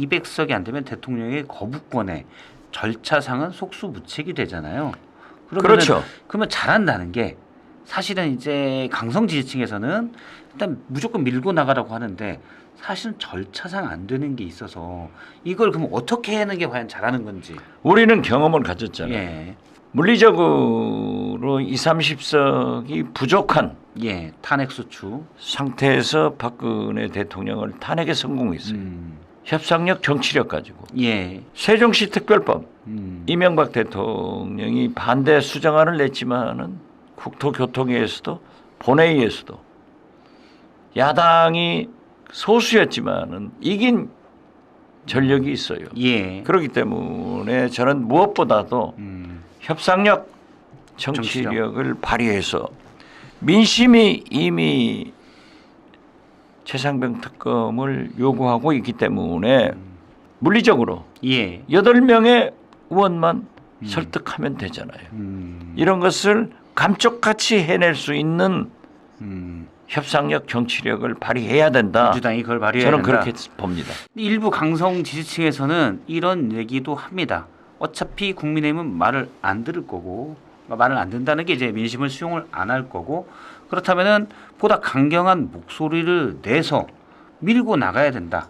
200석이 안 되면 대통령의 거부권에 절차상은 속수무책이 되잖아요. 그렇죠. 그러면 잘한다는 게 사실은 이제 강성 지지층에서는 일단 무조건 밀고 나가라고 하는데 사실은 절차상 안 되는 게 있어서 이걸 그럼 어떻게 하는 게 과연 잘하는 건지. 우리는 경험을 가졌잖아요. 예. 물리적으로 20, 30석이 부족한 탄핵 소추 상태에서 박근혜 대통령을 탄핵에 성공했어요. 협상력, 정치력 가지고. 세종시 특별법 이명박 대통령이 반대 수정안을 냈지만은 국토교통위에서도 본회의에서도 야당이 소수였지만은 이긴 전력이 있어요. 그렇기 때문에 저는 무엇보다도 협상력, 정치력을 발휘해서 민심이 이미 최상병 특검을 요구하고 있기 때문에 물리적으로 8명의 의원만 설득하면 되잖아요. 이런 것을 감쪽같이 해낼 수 있는 협상력, 정치력을 발휘해야 된다. 민주당이 그걸 발휘해야 저는 된다. 그렇게 봅니다. 일부 강성 지지층에서는 이런 얘기도 합니다. 어차피 국민의힘은 말을 안 들을 거고, 말을 안 듣는다는 게 이제 민심을 수용을 안 할 거고, 그렇다면은 보다 강경한 목소리를 내서 밀고 나가야 된다.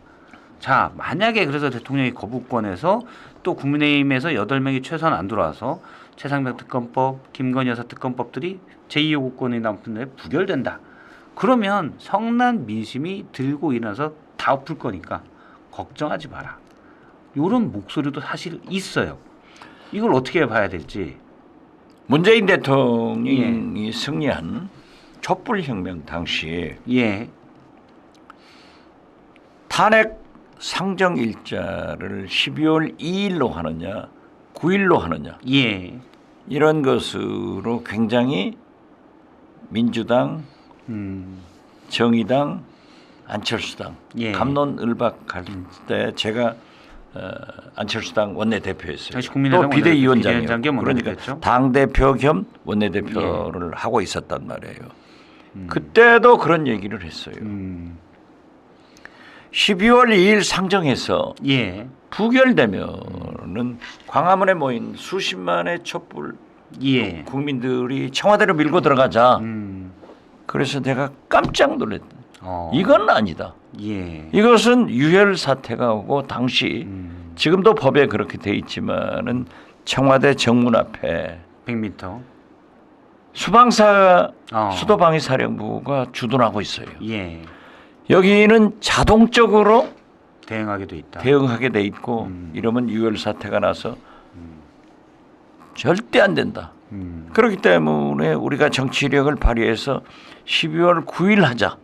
자, 만약에 그래서 대통령이 거부권에서 또 국민의힘에서 8명이 최소한 안 들어와서 최상병 특검법, 김건희 여사 특검법들이 제2요구권이 남편에 부결된다. 그러면 성난 민심이 들고 일어나서 다 엎을 거니까 걱정하지 마라. 이런 목소리도 사실 있어요. 이걸 어떻게 봐야 될지. 문재인 대통령이 승리한 촛불혁명 당시 탄핵 상정 일자를 12월 2일로 하느냐 9일로 하느냐 이런 것으로 굉장히 민주당, 정의당, 안철수당 갑론을박할 때 제가 안철수당 원내대표였어요. 또 비대위원장이요. 그러니까 당대표 겸 원내대표를 하고 있었단 말이에요. 그때도 그런 얘기를 했어요. 12월 2일 상정해서 부결되면은 광화문에 모인 수십만의 촛불 국민들이 청와대로 밀고 들어가자. 그래서 내가 깜짝 놀랐다. 이건 아니다. 이것은 유혈 사태가 오고 당시 지금도 법에 그렇게 돼 있지만은 청와대 정문 앞에 100m 수방사 수도방위사령부가 주둔하고 있어요. 여기는 자동적으로 대응하게 돼 있고 이러면 유혈 사태가 나서 절대 안 된다. 그렇기 때문에 우리가 정치력을 발휘해서 12월 9일 하자.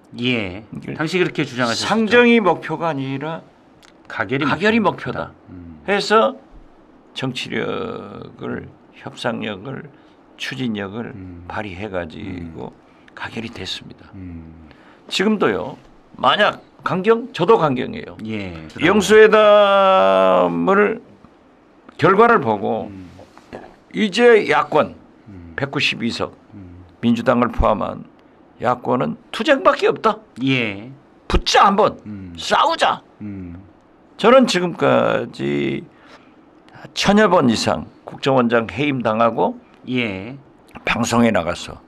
당시 그렇게 주장하셨죠. 상정이 목표가 아니라 가결이 목표다. 해서 정치력을, 협상력을, 추진력을 발휘해가지고 가결이 됐습니다. 지금도요. 만약 강경, 저도 강경이에요. 영수회담을 결과를 보고 이제 야권 192석 민주당을 포함한 야권은 투쟁밖에 없다. 붙자 한번 싸우자. 저는 지금까지 1000여 번 이상 국정원장 해임 당하고 방송에 나가서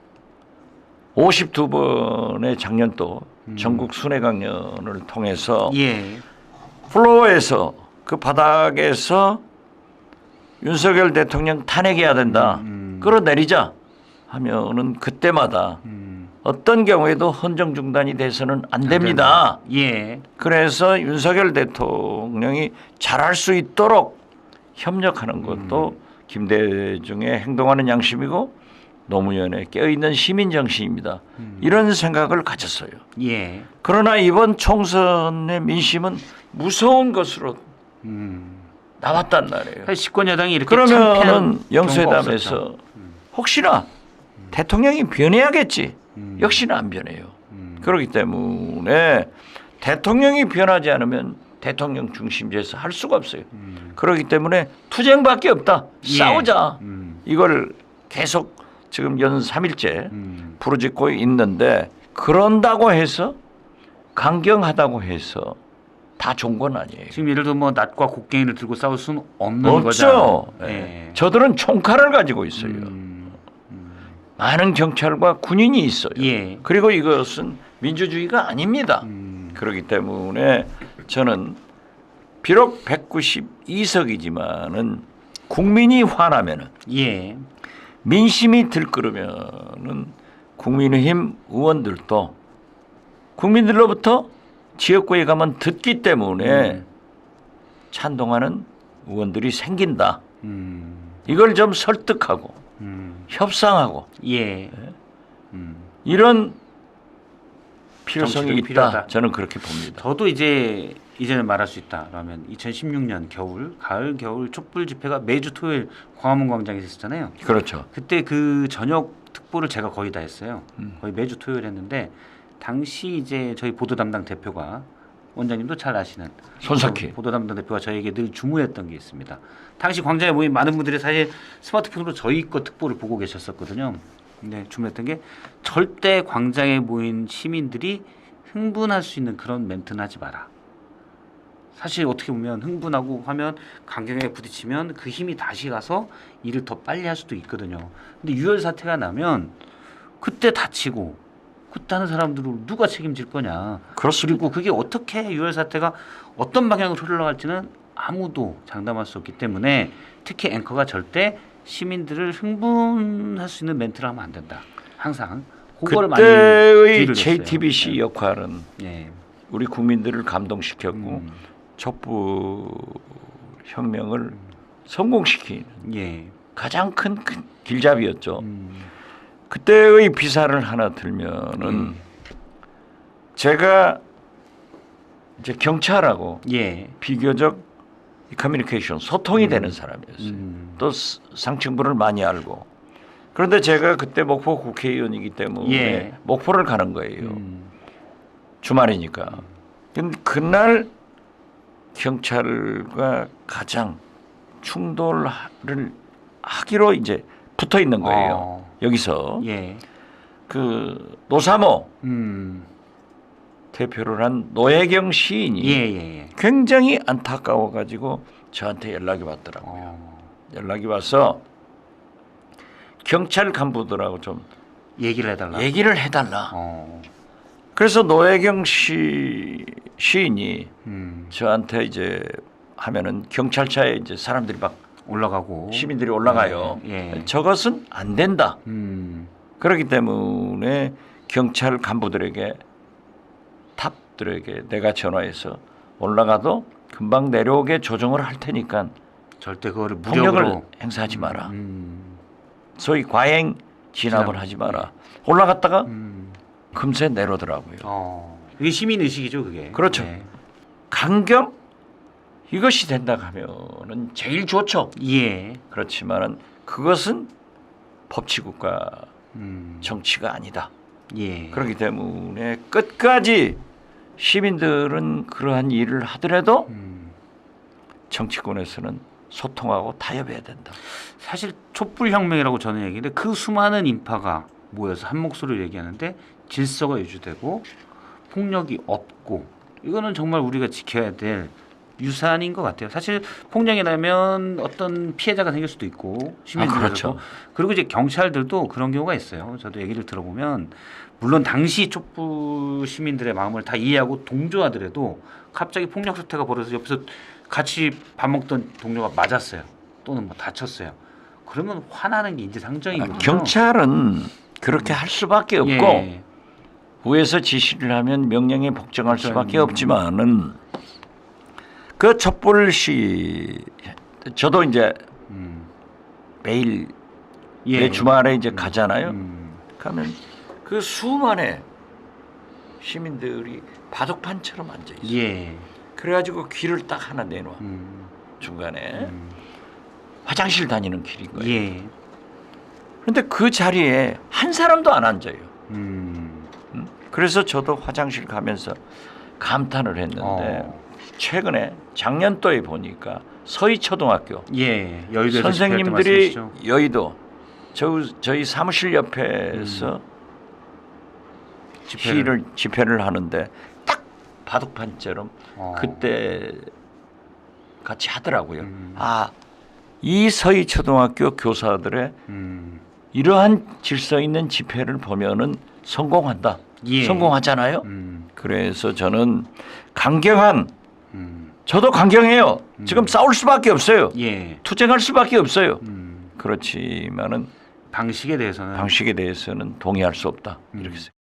52번의 작년도 전국 순회 강연을 통해서 플로어에서 그 바닥에서 윤석열 대통령 탄핵해야 된다. 끌어내리자 하면은 그때마다 어떤 경우에도 헌정 중단이 돼서는 안 됩니다. 그래서 윤석열 대통령이 잘할 수 있도록 협력하는 것도 김대중의 행동하는 양심이고 노무현의 깨어있는 시민정신입니다. 이런 생각을 가졌어요. 그러나 이번 총선의 민심은 무서운 것으로 나왔단 말이에요. 집권 여당이 이렇게 그러면은 영수회담에서 혹시나 대통령이 변해야겠지. 역시나 안 변해요. 그렇기 때문에 대통령이 변하지 않으면 대통령 중심제에서 할 수가 없어요. 그렇기 때문에 투쟁밖에 없다. 싸우자. 이걸 계속 지금 연 3일째 부르짖고 있는데 그런다고 해서 강경하다고 해서 다 좋은 건 아니에요. 지금 예를 들어 뭐 낫과 곡괭이를 들고 싸울 수는 없는 없죠. 거죠. 네. 저들은 총칼을 가지고 있어요. 많은 경찰과 군인이 있어요. 예. 그리고 이것은 민주주의가 아닙니다. 그렇기 때문에 저는 비록 192석이지만은 국민이 화나면은 예. 민심이 들끓으면은 국민의힘 의원들도 국민들로부터 지역구에 가면 듣기 때문에 찬동하는 의원들이 생긴다. 이걸 좀 설득하고 협상하고 예. 이런 필요성이 정치력이 있다. 필요하다. 저는 그렇게 봅니다. 저도 이제는 말할 수 있다. 그러면 2016년 겨울, 가을, 겨울 촛불 집회가 매주 토요일 광화문 광장에서 있었잖아요. 그렇죠. 그때 그 저녁 특보를 제가 거의 다 했어요. 거의 매주 토요일 했는데 당시 이제 저희 보도 담당 대표가 원장님도 잘 아시는 손석희 보도 담당 대표가 저에게 늘 주문했던 게 있습니다. 당시 광장에 모인 많은 분들이 사실 스마트폰으로 저희 거 특보를 보고 계셨었거든요. 근데 주문했던 게 절대 광장에 모인 시민들이 흥분할 수 있는 그런 멘트는 하지 마라. 사실 어떻게 보면 흥분하고 하면 강경에 부딪히면 그 힘이 다시 가서 일을 더 빨리 할 수도 있거든요. 근데 유혈 사태가 나면 그때 다치고 그때 하는 사람들을 누가 책임질 거냐. 그렇습니다. 그리고 그게 어떻게 유혈 사태가 어떤 방향으로 흘러갈지는 아무도 장담할 수 없기 때문에 특히 앵커가 절대 시민들을 흥분할 수 있는 멘트를 하면 안 된다. 항상 그거를 많이 그때의 주의를 JTBC 네. 역할은 예. 우리 국민들을 감동시켰고 촛불 혁명을 성공시킨 예. 가장 큰 길잡이였죠. 그때의 비사를 하나 들면은 제가 이제 경찰하고 예. 비교적 커뮤니케이션 소통이 되는 사람이었어요. 또 상층부를 많이 알고. 그런데 제가 그때 목포 국회의원이기 때문에 예. 목포를 가는 거예요. 주말이니까. 근데 그날 경찰과 가장 충돌을 하기로 이제 붙어 있는 거예요. 여기서 예. 그 노사모 대표를 한 노혜경 시인이 예. 굉장히 안타까워 가지고 저한테 연락이 왔더라고요. 연락이 와서 경찰 간부들하고 좀 얘기를 해달라. 그래서 노혜경 시인이 저한테 이제 하면은 경찰차에 이제 사람들이 막 올라가고 시민들이 올라가요. 예. 저것은 안 된다. 그렇기 때문에 경찰 간부들에게 탑들에게 내가 전화해서 올라가도 금방 내려오게 조정을 할 테니까 절대 그거를 폭력을 무력으로 행사하지 마라. 소위 과잉 진압을 하지 마라. 올라갔다가 금세 내려오더라고요. 그게 시민 의식이죠, 그게. 그렇죠. 네. 강경 이것이 된다 하면은 제일 좋죠. 예. 그렇지만은 그것은 법치국가 정치가 아니다. 예. 그렇기 때문에 끝까지 시민들은 그러한 일을 하더라도 정치권에서는 소통하고 타협해야 된다. 사실 촛불혁명이라고 저는 얘기했는데 그 수많은 인파가 모여서 한 목소리를 얘기하는데 질서가 유지되고 폭력이 없고 이거는 정말 우리가 지켜야 될 유산인 것 같아요. 사실 폭력이 나면 어떤 피해자가 생길 수도 있고 시민들도 그렇죠. 그리고 이제 경찰들도 그런 경우가 있어요. 저도 얘기를 들어보면 물론 당시 촛불 시민들의 마음을 다 이해하고 동조하더라도 갑자기 폭력 사태가 벌어서 옆에서 같이 밥 먹던 동료가 맞았어요. 또는 뭐 다쳤어요. 그러면 화나는 게 인지상정이거든요. 경찰은 그렇게 할 수밖에 없고 예. 위에서 지시를 하면 명령에 복종할 수밖에 없지만은 그 촛불 시 저도 이제 매일 매 주말에 이제 가잖아요. 가면 그 수많은 시민들이 바둑판처럼 앉아 있어요. 예. 그래가지고 길을 딱 하나 내놔. 중간에 화장실 다니는 길인 거예요. 예. 그런데 그 자리에 한 사람도 안 앉아요. 그래서 저도 화장실 가면서 감탄을 했는데 최근에 작년도에 보니까 서희초등학교 예. 여의도에서 선생님들이 여의도 저희 사무실 옆에서 집회를 하는데 딱 바둑판처럼 그때 같이 하더라고요. 이 서희 초등학교 교사들의 이러한 질서 있는 집회를 보면은 성공한다. 예. 성공하잖아요. 그래서 저는 강경한 저도 강경해요. 지금 싸울 수밖에 없어요. 예. 투쟁할 수밖에 없어요. 그렇지만은 방식에 대해서는 동의할 수 없다. 이렇게 생각합니다.